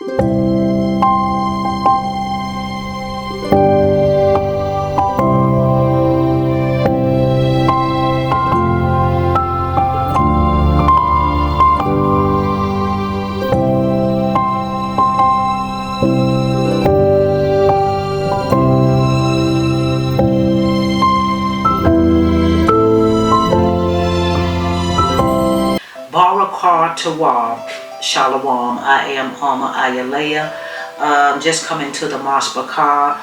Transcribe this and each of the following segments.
Barakar Tawab, Shalom. I am Alma Ayalea. Just coming to the Mashbakar.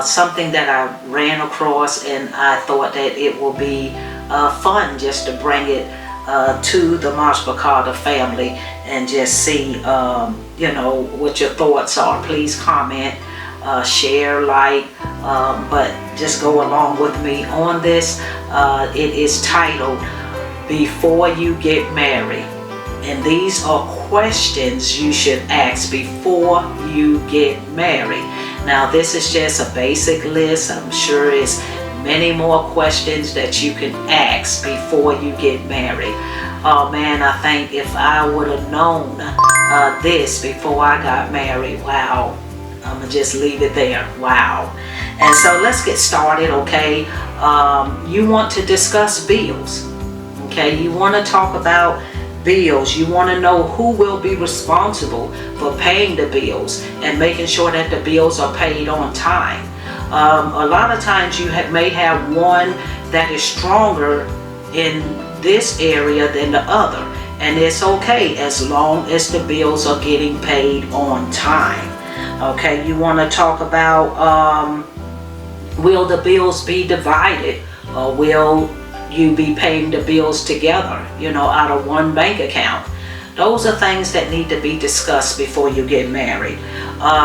Something that I ran across, and I thought that it will be fun just to bring it to the Mashbakar, the family, and just see, what your thoughts are. Please comment, share, like, but just go along with me on this. It is titled Before You Get Married. And these are questions you should ask before you get married. Now, this is just a basic list. I'm sure it's many more questions that you can ask before you get married. Oh man, I think if I would have known this before I got married, wow. I'm gonna just leave it there. Wow. And so let's get started, okay? You want to discuss bills. Okay, you want to talk about bills. You want to know who will be responsible for paying the bills and making sure that the bills are paid on time. A lot of times you may have one that is stronger in this area than the other, and it's okay as long as the bills are getting paid on time. Okay, you want to talk about will the bills be divided, or will you be paying the bills together, out of one bank account? Those are things that need to be discussed before you get married.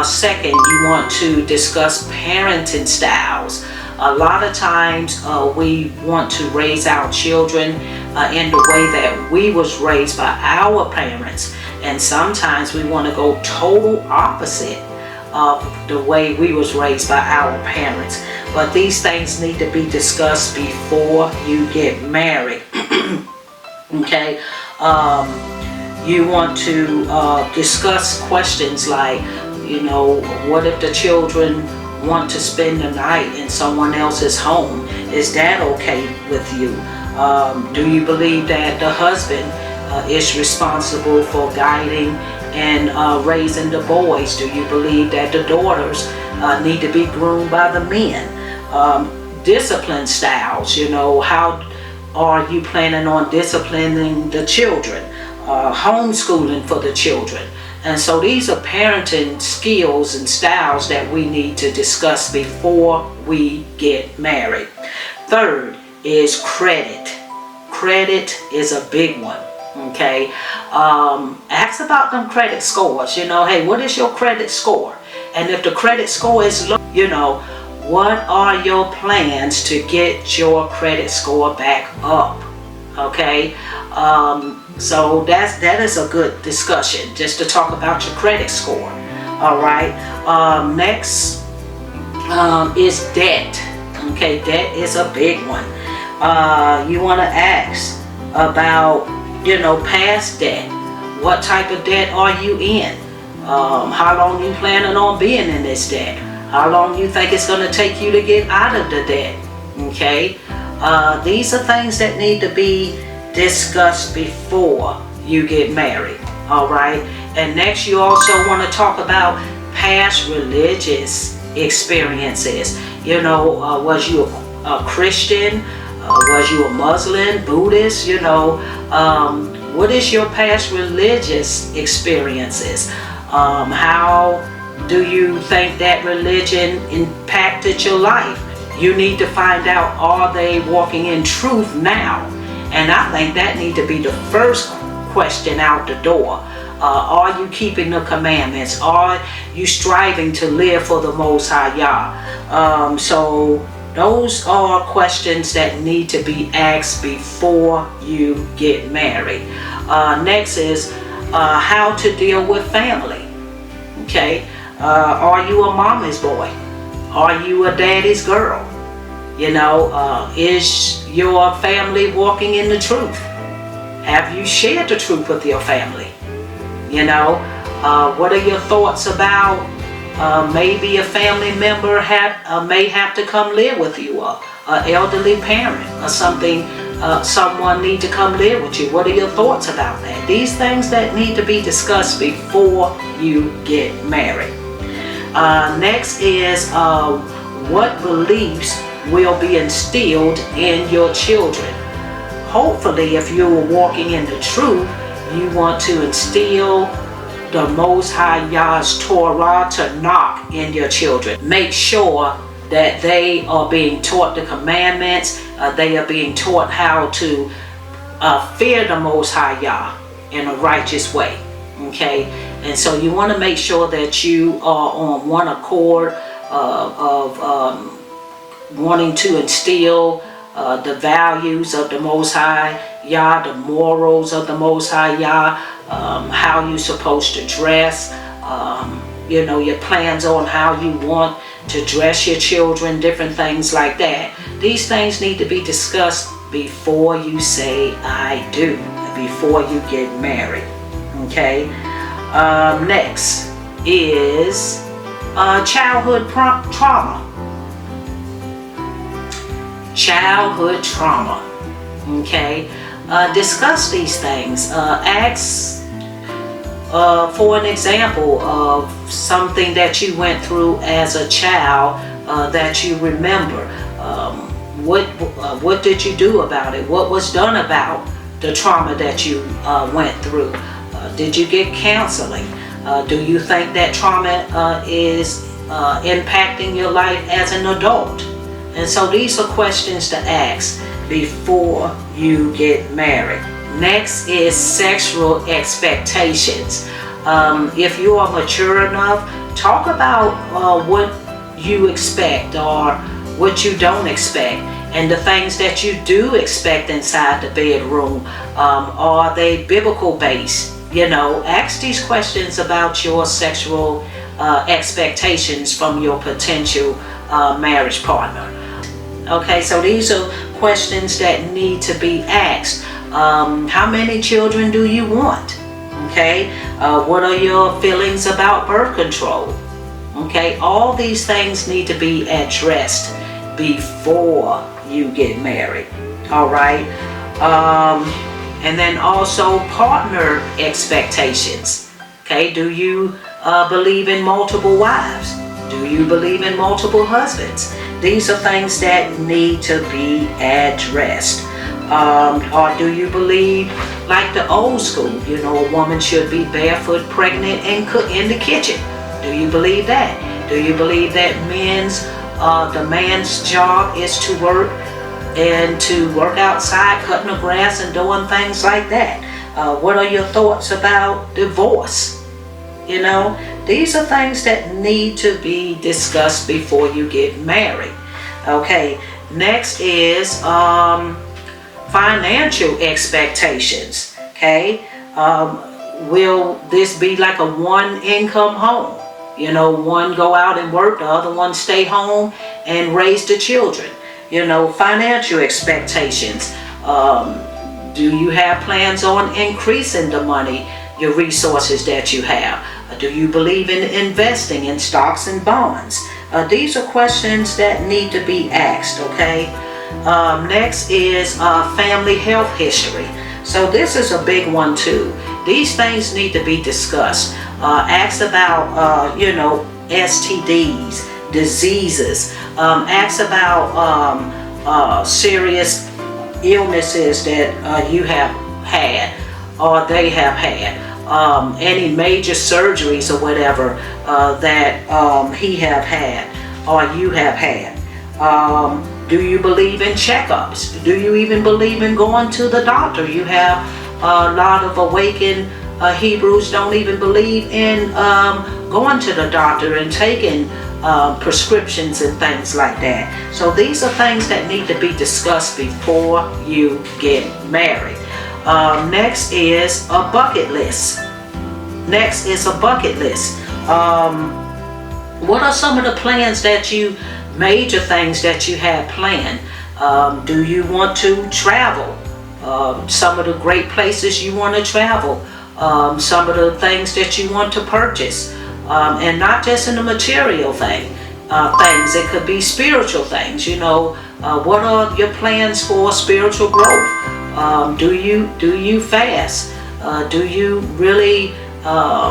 Second, you want to discuss parenting styles. A lot of times we want to raise our children in the way that we was raised by our parents, and sometimes we want to go total opposite of the way we was raised by our parents. But these things need to be discussed before you get married. Okay, you want to discuss questions like, what if the children want to spend the night in someone else's home? Is that okay with you? Do you believe that the husband is responsible for guiding and raising the boys? Do you believe that the daughters need to be groomed by the men? Discipline styles, how are you planning on disciplining the children? Homeschooling for the children. And so these are parenting skills and styles that we need to discuss before we get married. Third is credit. Credit is a big one. Okay, ask about them credit scores. Hey, what is your credit score? And if the credit score is low, what are your plans to get your credit score back up? Okay, so that is a good discussion, just to talk about your credit score. All right. Next is debt. Okay, debt is a big one. You want to ask about past debt. What type of debt are you in? How long you planning on being in this debt? How long you think it's going to take you to get out of the debt? Okay, these are things that need to be discussed before you get married. All right. And next, you also want to talk about past religious experiences. Was you a Christian? Was you a Muslim, Buddhist? What is your past religious experiences? How do you think that religion impacted your life? You need to find out, are they walking in truth now? And I think that needs to be the first question out the door. Are you keeping the commandments? Are you striving to live for the Most High Yah? So those are questions that need to be asked before you get married. Next is how to deal with family. Okay, are you a mama's boy? Are you a daddy's girl? Is your family walking in the truth? Have you shared the truth with your family? What are your thoughts about maybe a family member may have to come live with you, or an elderly parent or something, someone need to come live with you? What are your thoughts about that? These things that need to be discussed before you get married. Next is what beliefs will be instilled in your children. Hopefully, if you're walking in the truth, you want to instill the Most High Yah's Torah Tanakh in your children. Make sure that they are being taught the commandments, they are being taught how to fear the Most High Yah in a righteous way. Okay, and so you want to make sure that you are on one accord of wanting to instill the values of the Most High Yah, the morals of the Most High Yah, how you're supposed to dress, your plans on how you want to dress your children, different things like that. These things need to be discussed before you say I do, before you get married. Okay. Next is childhood trauma. Childhood trauma. Okay. Discuss these things. Ask for an example of something that you went through as a child that you remember. What did you do about it? What was done about the trauma that you went through? Did you get counseling? Do you think that trauma is impacting your life as an adult? And so these are questions to ask before you get married. Next is sexual expectations. If you are mature enough, talk about what you expect or what you don't expect, and the things that you do expect inside the bedroom. Are they biblical based? Ask these questions about your sexual expectations from your potential marriage partner. Okay, so these are questions that need to be asked. How many children do you want? Okay, what are your feelings about birth control? Okay, all these things need to be addressed before you get married. All right. And then also partner expectations. Okay, do you believe in multiple wives? Do you believe in multiple husbands? These are things that need to be addressed. Or do you believe like the old school, a woman should be barefoot, pregnant, and cook in the kitchen? Do you believe that? Do you believe that the man's job is to work and to work outside, cutting the grass and doing things like that? What are your thoughts about divorce? These are things that need to be discussed before you get married. Okay, next is financial expectations. Okay, will this be like a one income home? One go out and work, the other one stay home and raise the children. Financial expectations. Do you have plans on increasing the money, your resources that you have? Do you believe in investing in stocks and bonds? These are questions that need to be asked, okay? Next is family health history. So this is a big one too. These things need to be discussed. Ask about, STDs, diseases. Ask about serious illnesses that you have had or they have had. Any major surgeries or whatever that he have had or you have had. Do you believe in checkups? Do you even believe in going to the doctor? You have a lot of awakened Hebrews don't even believe in going to the doctor and taking prescriptions and things like that. So these are things that need to be discussed before you get married. Next is a bucket list. What are some of the plans that major things that you have planned? Do you want to travel? Some of the great places you want to travel. some of the things that you want to purchase, and not just in the material things. It could be spiritual things. What are your plans for spiritual growth? Do you fast? Do you really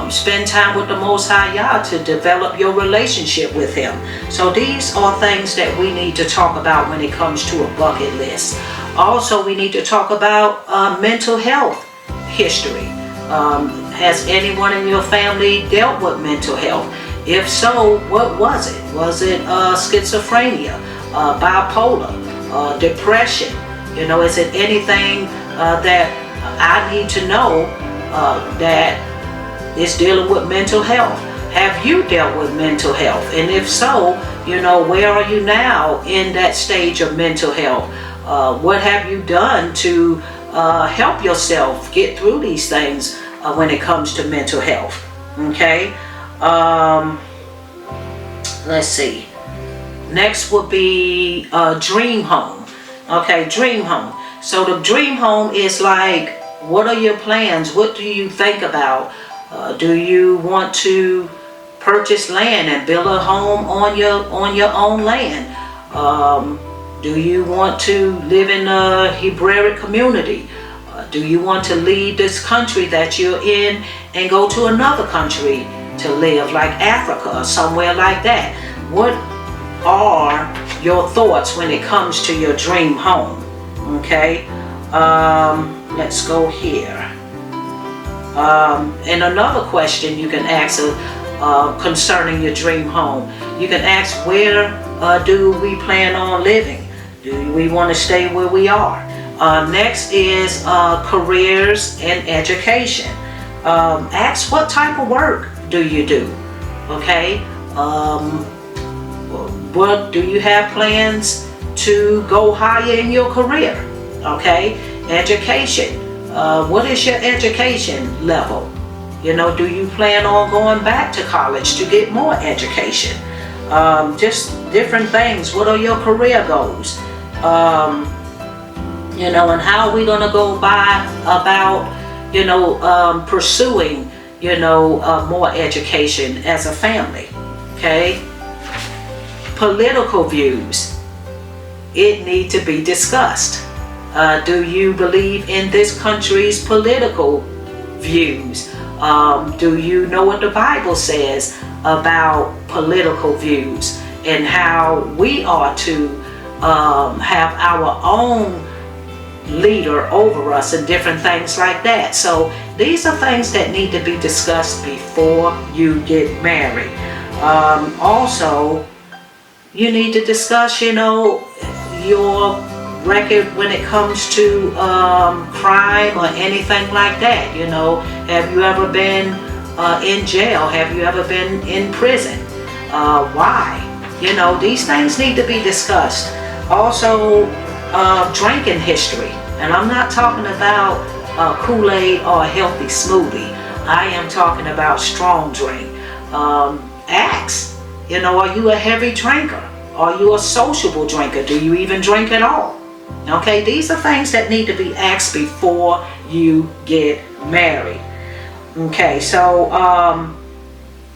spend time with the Most High Yah to develop your relationship with Him? So these are things that we need to talk about when it comes to a bucket list. Also, we need to talk about mental health history. Has anyone in your family dealt with mental health? If so, what was it? Was it schizophrenia, bipolar, depression? Is it anything that I need to know that is dealing with mental health? Have you dealt with mental health? And if so, where are you now in that stage of mental health? What have you done to help yourself get through these things when it comes to mental health? Okay. Let's see. Next would be dream home. Okay, dream home. So the dream home is like, what are your plans? What do you think about? Do you want to purchase land and build a home on your own land? Do you want to live in a Hebraic community? Do you want to leave this country that you're in and go to another country to live, like Africa or somewhere like that? What are your thoughts when it comes to your dream home? Okay, let's go here. And another question you can ask concerning your dream home, you can ask, where do we plan on living? Do we want to stay where we are? Next is careers and education. Ask, what type of work do you do? Okay. What do you have plans to go higher in your career? Okay. Education. What is your education level? Do you plan on going back to college to get more education? Just different things. What are your career goals? And how are we going to go about pursuing, more education as a family? Okay. Political views. It need to be discussed. Do you believe in this country's political views? Do you know what the Bible says about political views and how we are to have our own leader over us and different things like that? So these are things that need to be discussed before you get married. Also, you need to discuss, your record when it comes to crime or anything like that. Have you ever been in jail? Have you ever been in prison? Why? These things need to be discussed. Also, drinking history. And I'm not talking about Kool-Aid or a healthy smoothie. I am talking about strong drink. Ask, are you a heavy drinker? Are you a sociable drinker? Do you even drink at all? Okay, these are things that need to be asked before you get married. Okay, so,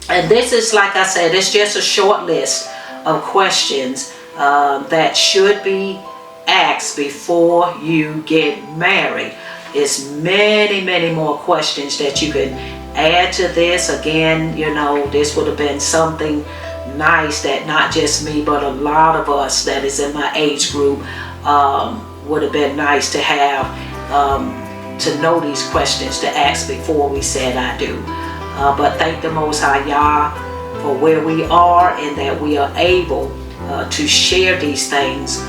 and this is, like I said, it's just a short list of questions that should be asked before you get married. It's many, many more questions that you can add to this. Again, this would have been something nice that not just me, but a lot of us that is in my age group would have been nice to have, to know these questions to ask before we said I do. But thank the Most High Yah for where we are and that we are able to share these things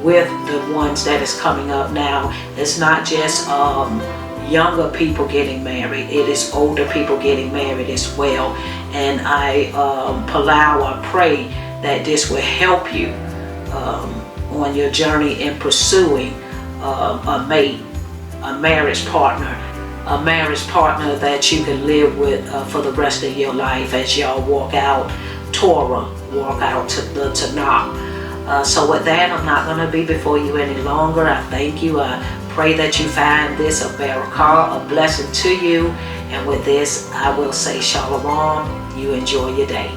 with the ones that is coming up now. It's not just younger people getting married, it is older people getting married as well. And I pray that this will help you on your journey in pursuing a mate, a marriage partner that you can live with for the rest of your life as y'all walk out Torah, walk out to the Tanakh. So with that, I'm not going to be before you any longer. I thank you. I Pray that you find this a barakah, a blessing to you. And with this, I will say shalom. You enjoy your day.